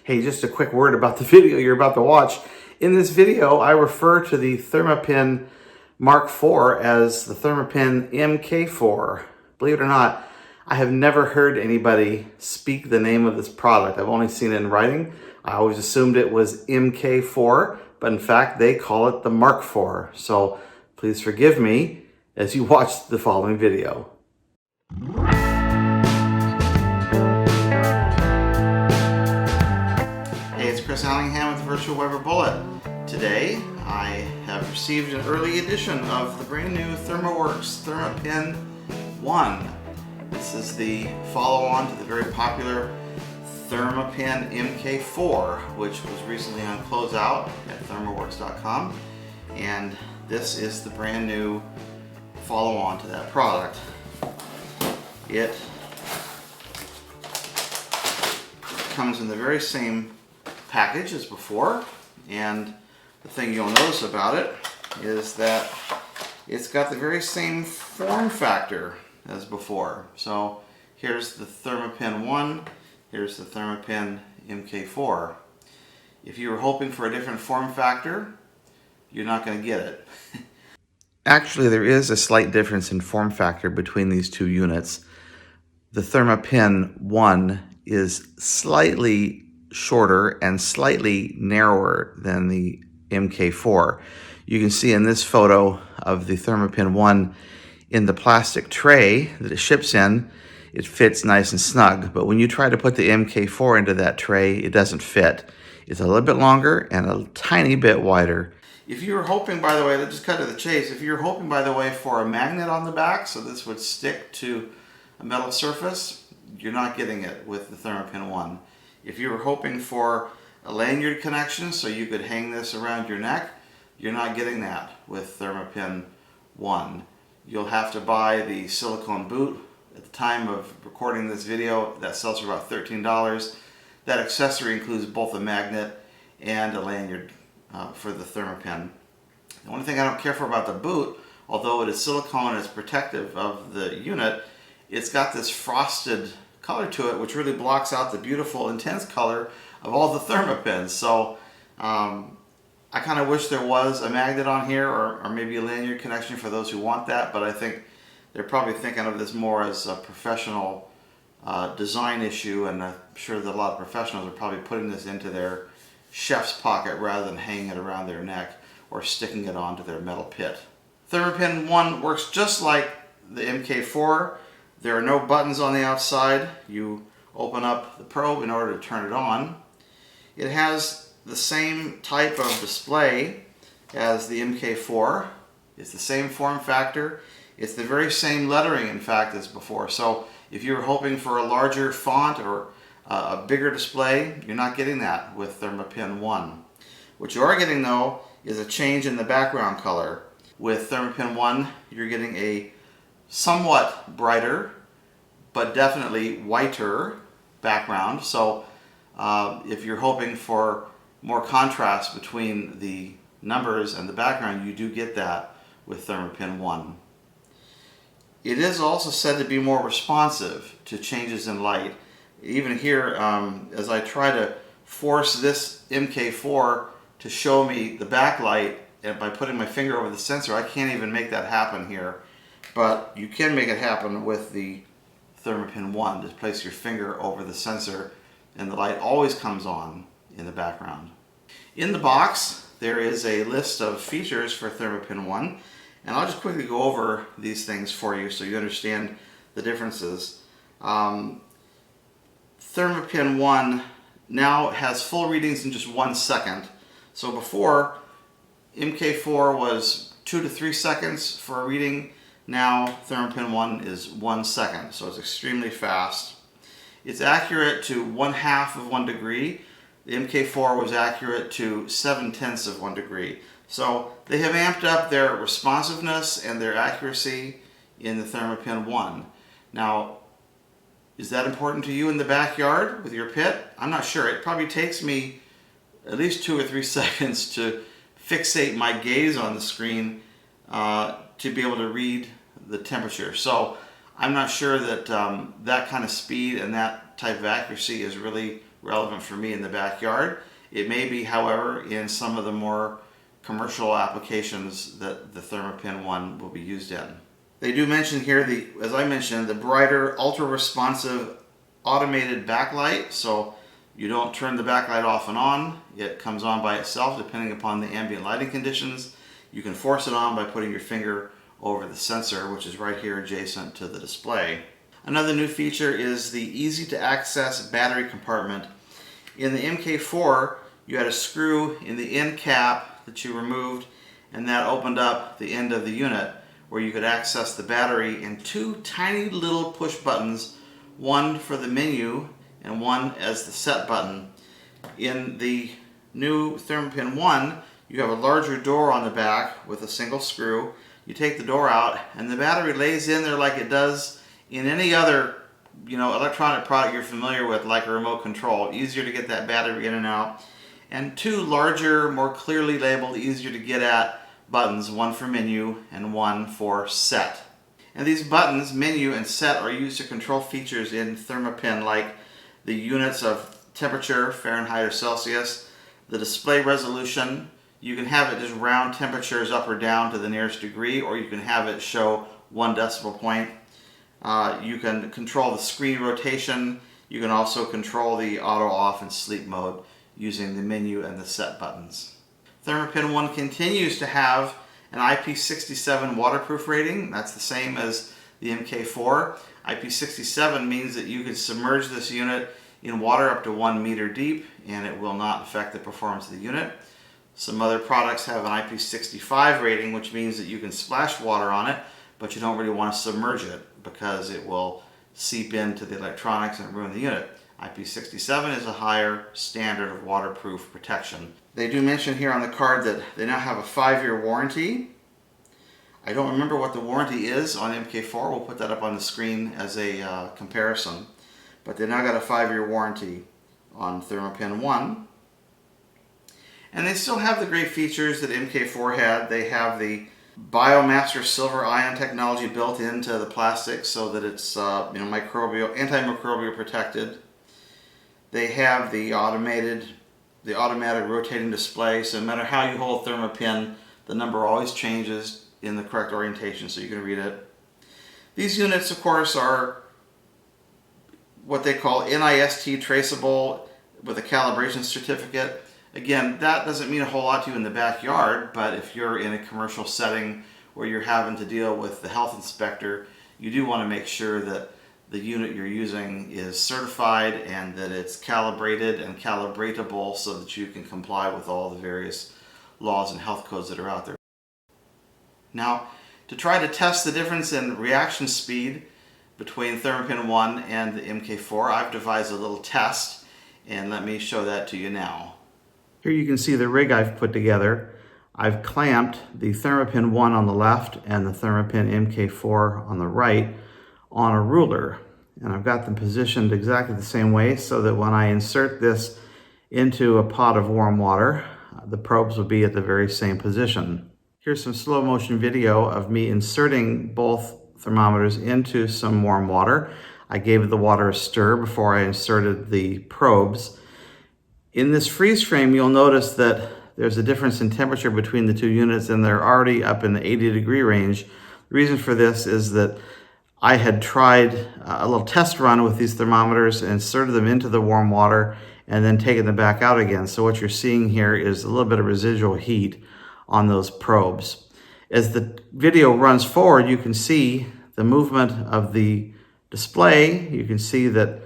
Hey, just a quick word about the video you're about to watch. In this video, I refer to the Thermapen Mk4 as the Thermapen Mk4. Believe it or not, I have never heard anybody speak the name of this product. I've only seen it in writing. I always assumed it was Mk4, but in fact, they call it the Mk4. So please forgive me as you watch the following video. Hey, it's Chris Allingham with the Virtual Weber Bullet. Today, I have received an early edition of the brand new ThermaWorks Thermapen ONE. This is the follow-on to the very popular Thermapen Mk4, which was recently on closeout at thermaworks.com. And this is the brand new follow-on to that product. It comes in the very same package as before, and the thing you'll notice about it is that it's got the very same form factor as before. So here's the Thermapen ONE, here's the Thermapen Mk4. If you were hoping for a different form factor, you're not going to get it. Actually, there is a slight difference in form factor between these two units. The Thermapen ONE is slightly shorter and slightly narrower than the Mk4. You can see in this photo of the Thermapen ONE in the plastic tray that it ships in, it fits nice and snug. But when you try to put the Mk4 into that tray, it doesn't fit. It's a little bit longer and a tiny bit wider. If you were hoping, by the way, let's just cut to the chase. If you're hoping, by the way, for a magnet on the back, so this would stick to a metal surface, you're not getting it with the Thermapen ONE. If you were hoping for a lanyard connection so you could hang this around your neck, you're not getting that with Thermapen ONE. You'll have to buy the silicone boot. At the time of recording this video, that sells for about $13. That accessory includes both a magnet and a lanyard for the Thermapen. The only thing I don't care for about the boot, although it is silicone and it's protective of the unit, it's got this frosted color to it, which really blocks out the beautiful, intense color of all the Thermapens. So I kind of wish there was a magnet on here, or maybe a lanyard connection for those who want that, but I think they're probably thinking of this more as a professional design issue, and I'm sure that a lot of professionals are probably putting this into their chef's pocket rather than hanging it around their neck or sticking it onto their metal pit. Thermapen ONE works just like the Mk4. There are no buttons on the outside. You open up the probe in order to turn it on. It has the same type of display as the Mk4. It's the same form factor. It's the very same lettering, in fact, as before. So if you were hoping for a larger font or a bigger display, you're not getting that with Thermapen ONE. What you are getting, though, is a change in the background color. With Thermapen ONE, you're getting a somewhat brighter, but definitely whiter background. So if you're hoping for more contrast between the numbers and the background, you do get that with Thermapen ONE. It is also said to be more responsive to changes in light. Even here, as I try to force this Mk4 to show me the backlight, and by putting my finger over the sensor, I can't even make that happen here. But you can make it happen with the Thermapen ONE. Just place your finger over the sensor and the light always comes on in the background. In the box, there is a list of features for Thermapen ONE, and I'll just quickly go over these things for you so you understand the differences. Thermapen ONE now has full readings in just 1 second. So before, Mk4 was 2 to 3 seconds for a reading. Now Thermapen ONE is 1 second, so it's extremely fast. It's accurate to 1/2 of 1 degree. The Mk4 was accurate to 7/10 of 1 degree. So they have amped up their responsiveness and their accuracy in the Thermapen ONE. Now, is that important to you in the backyard with your pit? I'm not sure. It probably takes me at least 2 or 3 seconds to fixate my gaze on the screen to be able to read the temperature. So I'm not sure that that kind of speed and that type of accuracy is really relevant for me in the backyard. It may be, however, in some of the more commercial applications that the Thermapen ONE will be used in. They do mention here, as I mentioned, the brighter, ultra-responsive automated backlight. So you don't turn the backlight off and on. It comes on by itself depending upon the ambient lighting conditions. You can force it on by putting your finger over the sensor, which is right here adjacent to the display. Another new feature is the easy to access battery compartment. In the Mk4, you had a screw in the end cap that you removed, and that opened up the end of the unit where you could access the battery in two tiny little push buttons, one for the menu and one as the set button. In the new Thermapen ONE, you have a larger door on the back with a single screw. You take the door out and the battery lays in there like it does in any other electronic product you're familiar with, like a remote control. Easier to get that battery in and out. And two larger, more clearly labeled, easier to get at buttons, one for menu and one for set. And these buttons, menu and set, are used to control features in Thermapen like the units of temperature, Fahrenheit or Celsius, the display resolution. You can have it just round temperatures up or down to the nearest degree, or you can have it show 1 decimal point. You can control the screen rotation. You can also control the auto off and sleep mode using the menu and the set buttons. Thermapen ONE continues to have an IP67 waterproof rating. That's the same as the Mk4. IP67 means that you can submerge this unit in water up to 1 meter deep and it will not affect the performance of the unit. Some other products have an IP65 rating, which means that you can splash water on it, but you don't really want to submerge it because it will seep into the electronics and ruin the unit. IP67 is a higher standard of waterproof protection. They do mention here on the card that they now have a 5-year warranty. I don't remember what the warranty is on Mk4. We'll put that up on the screen as a comparison. But they now got a 5-year warranty on Thermapen ONE. And they still have the great features that Mk4 had. They have the Biomaster silver ion technology built into the plastic so that it's antimicrobial protected. They have the automatic rotating display, so no matter how you hold Thermapen, the number always changes in the correct orientation so you can read it. These units, of course, are what they call NIST traceable with a calibration certificate. Again, that doesn't mean a whole lot to you in the backyard, but if you're in a commercial setting where you're having to deal with the health inspector, you do want to make sure that the unit you're using is certified and that it's calibrated and calibratable so that you can comply with all the various laws and health codes that are out there. Now, to try to test the difference in reaction speed between Thermapen ONE and the Mk4, I've devised a little test, and let me show that to you now. Here you can see the rig I've put together. I've clamped the Thermapen ONE on the left and the Thermapen Mk4 on the right on a ruler. And I've got them positioned exactly the same way so that when I insert this into a pot of warm water, the probes will be at the very same position. Here's some slow motion video of me inserting both thermometers into some warm water. I gave the water a stir before I inserted the probes. In this freeze frame, you'll notice that there's a difference in temperature between the two units and they're already up in the 80-degree range. The reason for this is that I had tried a little test run with these thermometers and inserted them into the warm water and then taken them back out again. So what you're seeing here is a little bit of residual heat on those probes. As the video runs forward, you can see the movement of the display. You can see that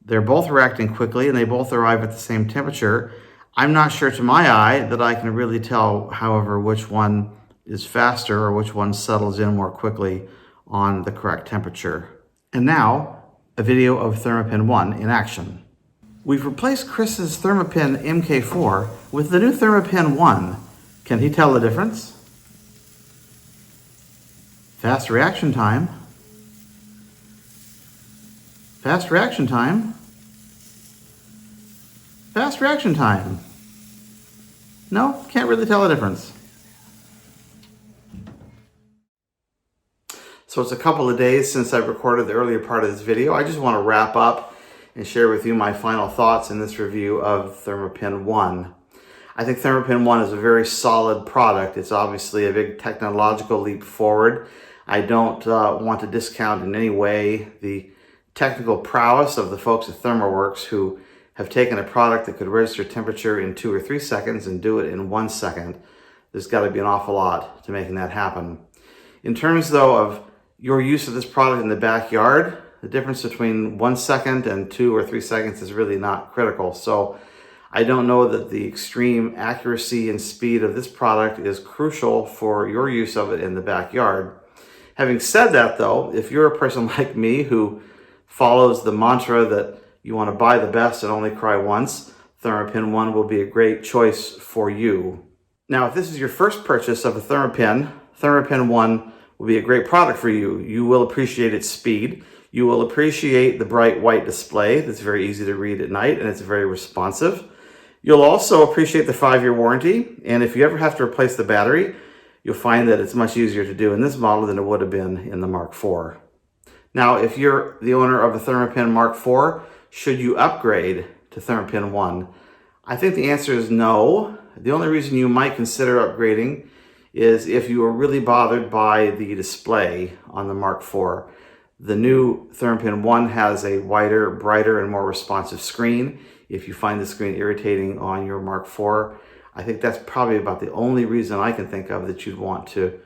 they're both reacting quickly and they both arrive at the same temperature. I'm not sure to my eye that I can really tell, however, which one is faster or which one settles in more quickly on the correct temperature. And now, a video of Thermapen ONE in action. We've replaced Chris's Thermapen Mk4 with the new Thermapen ONE. Can he tell the difference? Fast reaction time. Fast reaction time. Fast reaction time. No, can't really tell the difference. So it's a couple of days since I recorded the earlier part of this video. I just want to wrap up and share with you my final thoughts in this review of Thermapen ONE. I think Thermapen ONE is a very solid product. It's obviously a big technological leap forward. I don't want to discount in any way the technical prowess of the folks at ThermaWorks who have taken a product that could register temperature in 2 or 3 seconds and do it in 1 second. There's got to be an awful lot to making that happen. In terms, though, of your use of this product in the backyard, the difference between 1 second and 2 or 3 seconds is really not critical. So I don't know that the extreme accuracy and speed of this product is crucial for your use of it in the backyard. Having said that, though, if you're a person like me who follows the mantra that you want to buy the best and only cry once, Thermapen ONE will be a great choice for you. Now, if this is your first purchase of a Thermapen ONE will be a great product for you. You will appreciate its speed. You will appreciate the bright white display that's very easy to read at night, and it's very responsive. You'll also appreciate the 5-year warranty, and if you ever have to replace the battery, you'll find that it's much easier to do in this model than it would have been in the Mk4. Now, if you're the owner of a Thermapen Mk4, should you upgrade to Thermapen ONE? I think the answer is no. The only reason you might consider upgrading is if you are really bothered by the display on the Mk4. The new Thermapen ONE has a wider, brighter, and more responsive screen. If you find the screen irritating on your Mk4, I think that's probably about the only reason I can think of that you'd want to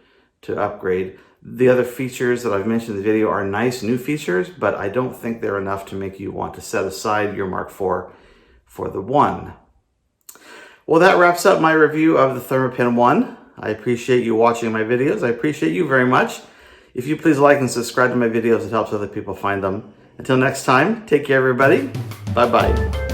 upgrade. The other features that I've mentioned in the video are nice new features, but I don't think they're enough to make you want to set aside your Mk4 for the ONE. Well, that wraps up my review of the Thermapen ONE. I appreciate you watching my videos. I appreciate you very much. If you please like and subscribe to my videos, it helps other people find them. Until next time, take care everybody. Bye-bye.